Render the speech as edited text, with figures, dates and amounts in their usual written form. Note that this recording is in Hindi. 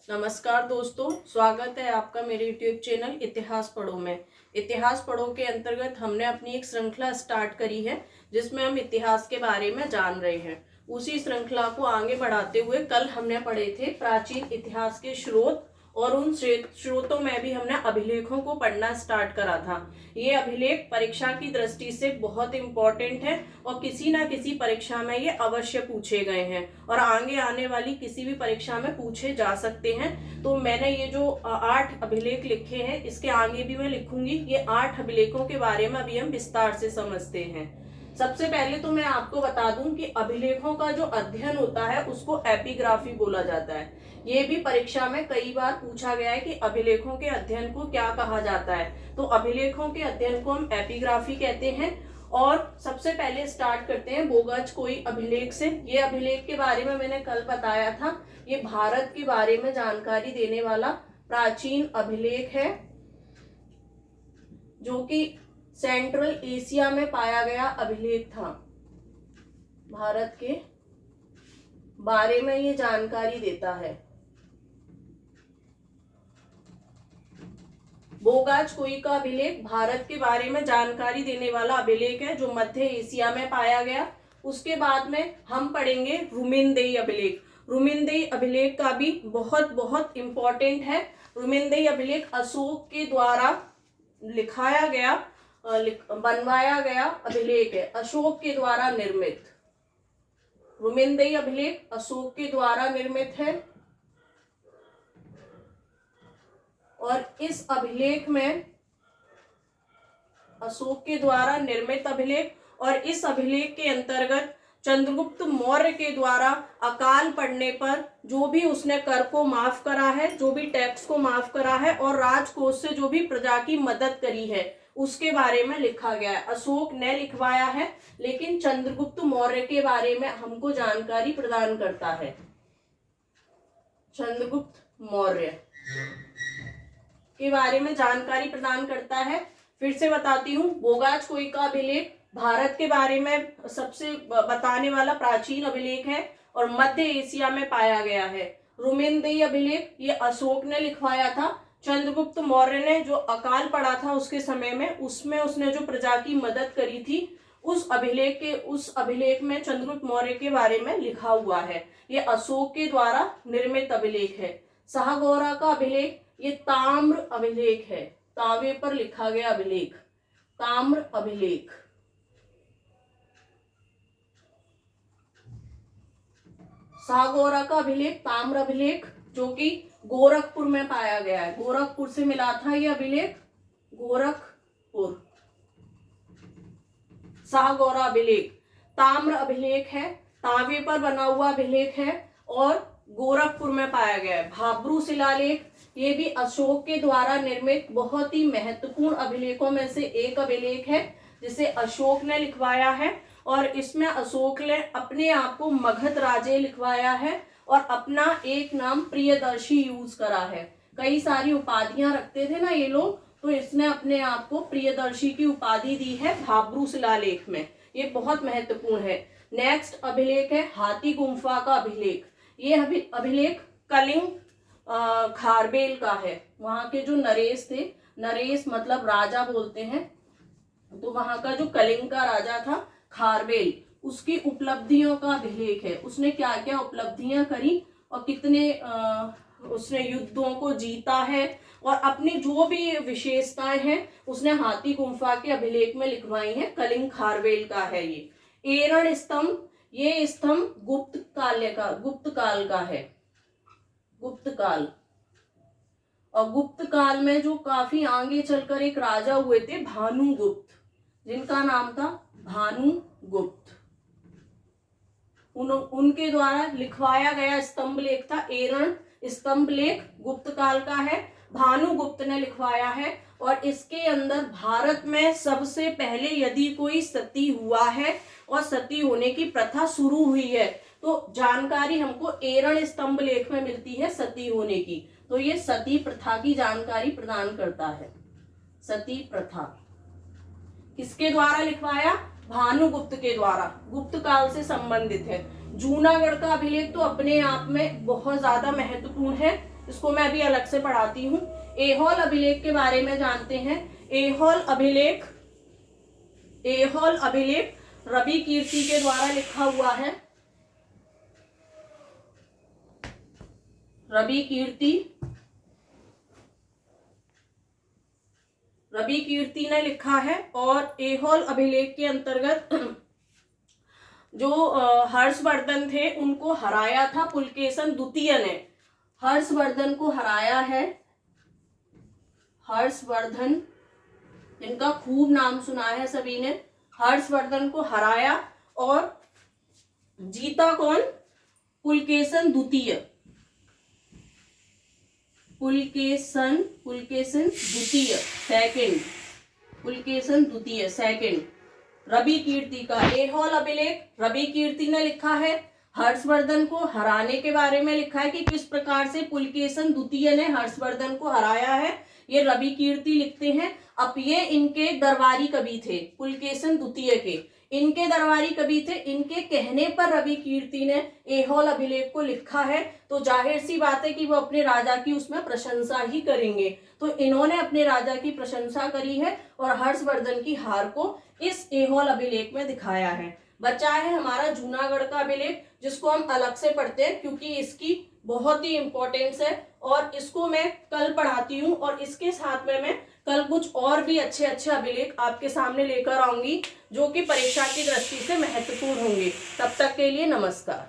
नमस्कार दोस्तों, स्वागत है आपका मेरे YouTube चैनल इतिहास पढ़ो में। इतिहास पढ़ो के अंतर्गत हमने अपनी एक श्रृंखला स्टार्ट करी है जिसमें हम इतिहास के बारे में जान रहे हैं। उसी श्रृंखला को आगे बढ़ाते हुए कल हमने पढ़े थे प्राचीन इतिहास के स्रोत और उन स्रोतों में भी हमने अभिलेखों को पढ़ना स्टार्ट करा था। ये अभिलेख परीक्षा की दृष्टि से बहुत इंपॉर्टेंट है और किसी ना किसी परीक्षा में ये अवश्य पूछे गए हैं और आगे आने वाली किसी भी परीक्षा में पूछे जा सकते हैं। तो मैंने ये जो 8 अभिलेख लिखे हैं, इसके आगे भी मैं लिखूंगी। ये 8 अभिलेखों के बारे में अभी हम विस्तार से समझते हैं। सबसे पहले तो मैं आपको बता दूं कि अभिलेखों का जो अध्ययन होता है उसको एपिग्राफी बोला जाता है। ये भी परीक्षा में कई बार पूछा गया है कि अभिलेखों के अध्ययन को क्या कहा जाता है। तो अभिलेखों के अध्ययन को हम एपिग्राफी कहते हैं। और सबसे पहले स्टार्ट करते हैं बोगाच कोई अभिलेख से। ये अभिलेख के बारे में मैंने कल बताया था। ये भारत के बारे में जानकारी देने वाला प्राचीन अभिलेख है जो कि सेंट्रल एशिया में पाया गया अभिलेख था। भारत के बारे में ये जानकारी देता है। बोगाच कोई का अभिलेख भारत के बारे में जानकारी देने वाला अभिलेख है जो मध्य एशिया में पाया गया। उसके बाद में हम पढ़ेंगे रुमिनदेई अभिलेख। रुमिनदेई अभिलेख का भी बहुत बहुत इंपॉर्टेंट है। रुमिनदेई अभिलेख अशोक के द्वारा लिखाया गया बनवाया गया अभिलेख है, अशोक के द्वारा निर्मित। रुमिनदेई अभिलेख अशोक के द्वारा निर्मित है और इस अभिलेख में अशोक के द्वारा निर्मित अभिलेख और इस अभिलेख के अंतर्गत चंद्रगुप्त मौर्य के द्वारा अकाल पड़ने पर जो भी उसने कर को माफ करा है, जो भी टैक्स को माफ करा है और राजकोष से जो भी प्रजा की मदद करी है उसके बारे में लिखा गया है। अशोक ने लिखवाया है लेकिन चंद्रगुप्त मौर्य के बारे में हमको जानकारी प्रदान करता है। चंद्रगुप्त मौर्य के बारे में जानकारी प्रदान करता है। फिर से बताती हूँ, बोगाच कोई का अभिलेख भारत के बारे में सबसे बताने वाला प्राचीन अभिलेख है और मध्य एशिया में पाया गया है। रुमिनदेई अभिलेख ये अशोक ने लिखवाया था। चंद्रगुप्त मौर्य ने जो अकाल पड़ा था उसके समय में, उसमें उसने जो प्रजा की मदद करी थी, उस अभिलेख में चंद्रगुप्त मौर्य के बारे में लिखा हुआ है। ये अशोक के द्वारा निर्मित अभिलेख है। शाहगौरा का अभिलेख ये ताम्र अभिलेख है, तांबे पर लिखा गया अभिलेख, ताम्र अभिलेख। शाहगौरा का अभिलेख ताम्र अभिलेख जो कि गोरखपुर में पाया गया है। गोरखपुर से मिला था ये अभिलेख, गोरखपुर। शाहगौरा अभिलेख ताम्र अभिलेख है, तांबे पर बना हुआ अभिलेख है और गोरखपुर में पाया गया है। भाब्रू शिलालेख ये भी अशोक के द्वारा निर्मित बहुत ही महत्वपूर्ण अभिलेखों में से एक अभिलेख है जिसे अशोक ने लिखवाया है और इसमें अशोक ने अपने आप को मगध राजे लिखवाया है और अपना एक नाम प्रियदर्शी यूज करा है। कई सारी उपाधियां रखते थे ना ये लोग, तो इसने अपने आप को प्रियदर्शी की उपाधि दी है भाब्रू शिलालेख में। ये बहुत महत्वपूर्ण है। नेक्स्ट अभिलेख है हाथी गुम्फा का अभिलेख। ये अभिलेख कलिंग खारबेल का है। वहां के जो नरेश थे, नरेश मतलब राजा बोलते हैं, तो वहां का जो कलिंग का राजा था खारबेल, उसकी उपलब्धियों का अभिलेख है। उसने क्या क्या उपलब्धियां करी और कितने उसने युद्धों को जीता है और अपनी जो भी विशेषताएं हैं उसने हाथी गुम्फा के अभिलेख में लिखवाई हैं। कलिंग खारबेल का है ये। एरण स्तंभ, ये स्तंभ गुप्त काल का है, गुप्त काल। और गुप्त काल में जो काफी आगे चलकर एक राजा हुए थे भानुगुप्त, जिनका नाम था भानुगुप्त, उनके द्वारा लिखवाया गया स्तंभ लेख था। एरण स्तंभ लेख गुप्त काल का है, भानुगुप्त ने लिखवाया है और इसके अंदर भारत में सबसे पहले यदि कोई सती हुआ है और सती होने की प्रथा शुरू हुई है तो जानकारी हमको एरण स्तंभ लेख में मिलती है सती होने की। तो ये सती प्रथा की जानकारी प्रदान करता है। सती प्रथा किसके द्वारा लिखवाया? भानुगुप्त के द्वारा, गुप्त काल से संबंधित है। जूनागढ़ का अभिलेख तो अपने आप में बहुत ज्यादा महत्वपूर्ण है। इसको मैं अभी अलग से पढ़ाती हूँ। ऐहोल अभिलेख के बारे में जानते हैं। ऐहोल अभिलेख रवि कीर्ति के द्वारा लिखा हुआ है। रवि कीर्ति ने लिखा है। और ऐहोल अभिलेख के अंतर्गत जो हर्षवर्धन थे उनको हराया था पुलकेशन द्वितीय ने। हर्षवर्धन को हराया है। हर्षवर्धन, जिनका खूब नाम सुना है सभी ने, हर्षवर्धन को हराया और जीता कौन? पुलकेशन द्वितीय। पुलकेशन द्वितीय सेकंड। रवि कीर्ति का ऐहोल अभिलेख रवि कीर्ति ने लिखा है। हर्षवर्धन को हराने के बारे में लिखा है कि किस प्रकार से पुलकेशन द्वितीय ने हर्षवर्धन को हराया है, ये रवि कीर्ति लिखते हैं। अब ये इनके दरबारी कवि थे, पुलकेशन द्वितीय के, इनके दरबारी कवि थे। इनके कहने पर रवि कीर्ति ने ऐहोल अभिलेख को लिखा है, तो जाहिर सी बात है कि वो अपने राजा की उसमें प्रशंसा ही करेंगे। तो इन्होंने अपने राजा की प्रशंसा करी है और हर्षवर्धन की हार को इस ऐहोल अभिलेख में दिखाया है। बचा है हमारा जूनागढ़ का अभिलेख, जिसको हम अलग से पढ़ते हैं क्योंकि इसकी बहुत ही इंपॉर्टेंस है और इसको मैं कल पढ़ाती हूँ। और इसके साथ में मैं कल कुछ और भी अच्छे अच्छे अभिलेख आपके सामने लेकर आऊंगी जो कि परीक्षा की दृष्टि से महत्वपूर्ण होंगे। तब तक के लिए नमस्कार।